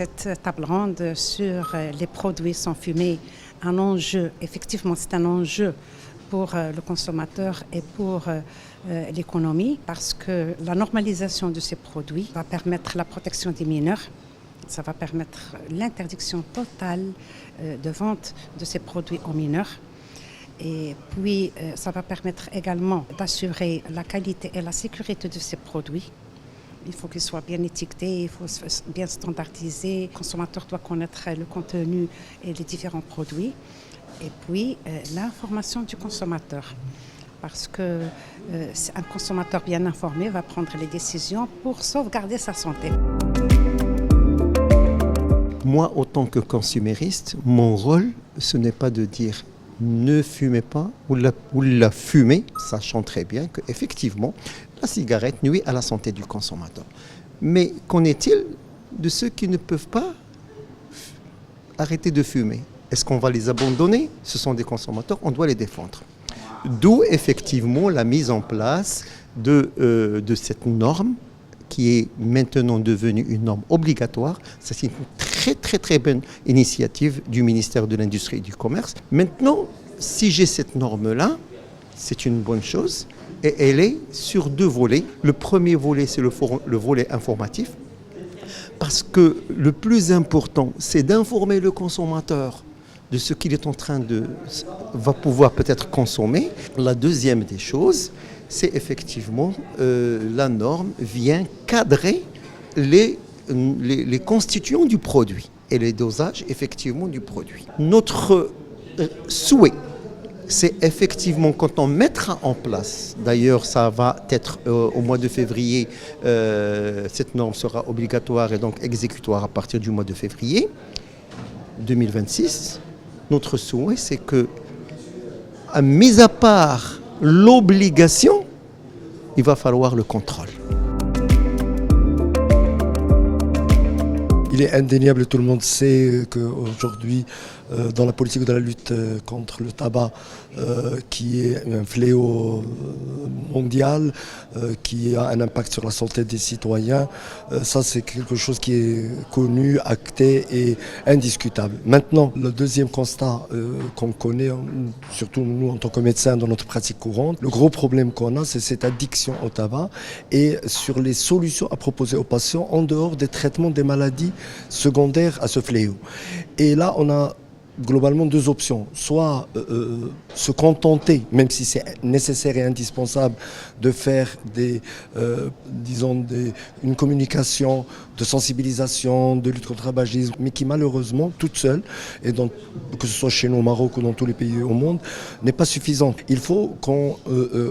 cette table ronde sur les produits sans fumée un enjeu. Effectivement, c'est un enjeu pour le consommateur et pour l'économie parce que la normalisation de ces produits va permettre la protection des mineurs. Ça va permettre l'interdiction totale de vente de ces produits aux mineurs. Et puis, ça va permettre également d'assurer la qualité et la sécurité de ces produits. Il faut qu'ils soient bien étiquetés, il faut bien standardiser. Le consommateur doit connaître le contenu et les différents produits. Et puis, l'information du consommateur. Parce qu'un consommateur bien informé va prendre les décisions pour sauvegarder sa santé. Moi, en tant que consumériste, mon rôle, ce n'est pas de dire ne fumez pas ou la fumez, sachant très bien qu'effectivement, la cigarette nuit à la santé du consommateur. Mais qu'en est-il de ceux qui ne peuvent pas arrêter de fumer? Est-ce qu'on va les abandonner? Ce sont des consommateurs, on doit les défendre. D'où effectivement la mise en place de cette norme qui est maintenant devenue une norme obligatoire. C'est une très bonne initiative du ministère de l'Industrie et du Commerce. Maintenant, si j'ai cette norme-là, c'est une bonne chose et elle est sur deux volets. Le premier volet, c'est le volet informatif parce que le plus important, c'est d'informer le consommateur de ce qu'il est en train va pouvoir peut-être consommer. La deuxième des choses, c'est effectivement la norme vient cadrer les constituants du produit et les dosages effectivement du produit. Notre souhait, c'est effectivement quand on mettra en place, d'ailleurs ça va être au mois de février, cette norme sera obligatoire et donc exécutoire à partir du mois de février 2026. Notre souhait, c'est que, mis à part l'obligation, il va falloir le contrôle. Il est indéniable, tout le monde sait qu'aujourd'hui, dans la politique de la lutte contre le tabac, qui est un fléau mondial, qui a un impact sur la santé des citoyens, ça c'est quelque chose qui est connu, acté et indiscutable. Maintenant, le deuxième constat qu'on connaît, surtout nous en tant que médecins dans notre pratique courante, le gros problème qu'on a, c'est cette addiction au tabac et sur les solutions à proposer aux patients en dehors des traitements des maladies secondaires à ce fléau. Et là, on a globalement deux options, soit se contenter, même si c'est nécessaire et indispensable, de faire une communication de sensibilisation, de lutte contre le tabagisme, mais qui malheureusement, toute seule, et que ce soit chez nous au Maroc ou dans tous les pays au monde, n'est pas suffisante. Il faut qu'on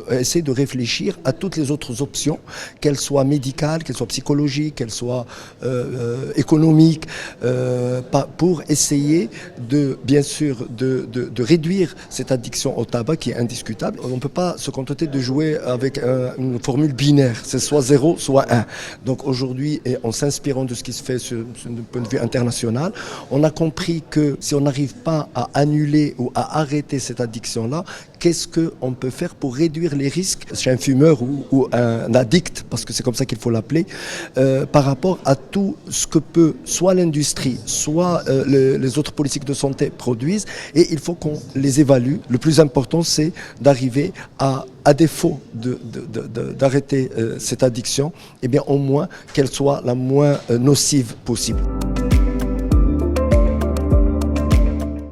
essaie de réfléchir à toutes les autres options, qu'elles soient médicales, qu'elles soient psychologiques, qu'elles soient économiques, pour essayer bien sûr de réduire cette addiction au tabac qui est indiscutable. On ne peut pas se contenter de jouer avec une formule binaire, c'est soit 0, soit 1. Donc aujourd'hui, en s'inspirant de ce qui se fait d'un point de vue international, on a compris que si on n'arrive pas à annuler ou à arrêter cette addiction-là, qu'est-ce qu'on peut faire pour réduire les risques chez un fumeur ou un addict, parce que c'est comme ça qu'il faut l'appeler, par rapport à tout ce que peut soit l'industrie, soit les autres politiques de santé produisent, et il faut qu'on les évalue. Le plus important, c'est d'arriver à défaut d'arrêter cette addiction, eh bien au moins qu'elle soit la moins nocive possible.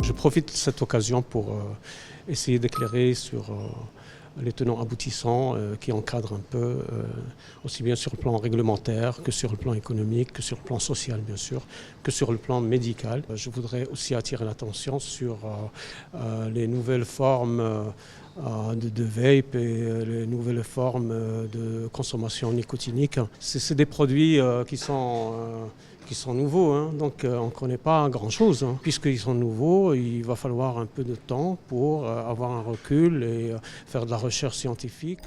Je profite de cette occasion pour essayer d'éclairer sur les tenants aboutissants qui encadrent un peu, aussi bien sur le plan réglementaire que sur le plan économique, que sur le plan social bien sûr, que sur le plan médical. Je voudrais aussi attirer l'attention sur les nouvelles formes de vape et les nouvelles formes de consommation nicotinique. C'est des produits qui sont nouveaux, hein. Donc on ne connaît pas grand-chose. Hein. Puisqu'ils sont nouveaux, il va falloir un peu de temps pour avoir un recul et faire de la recherche scientifique.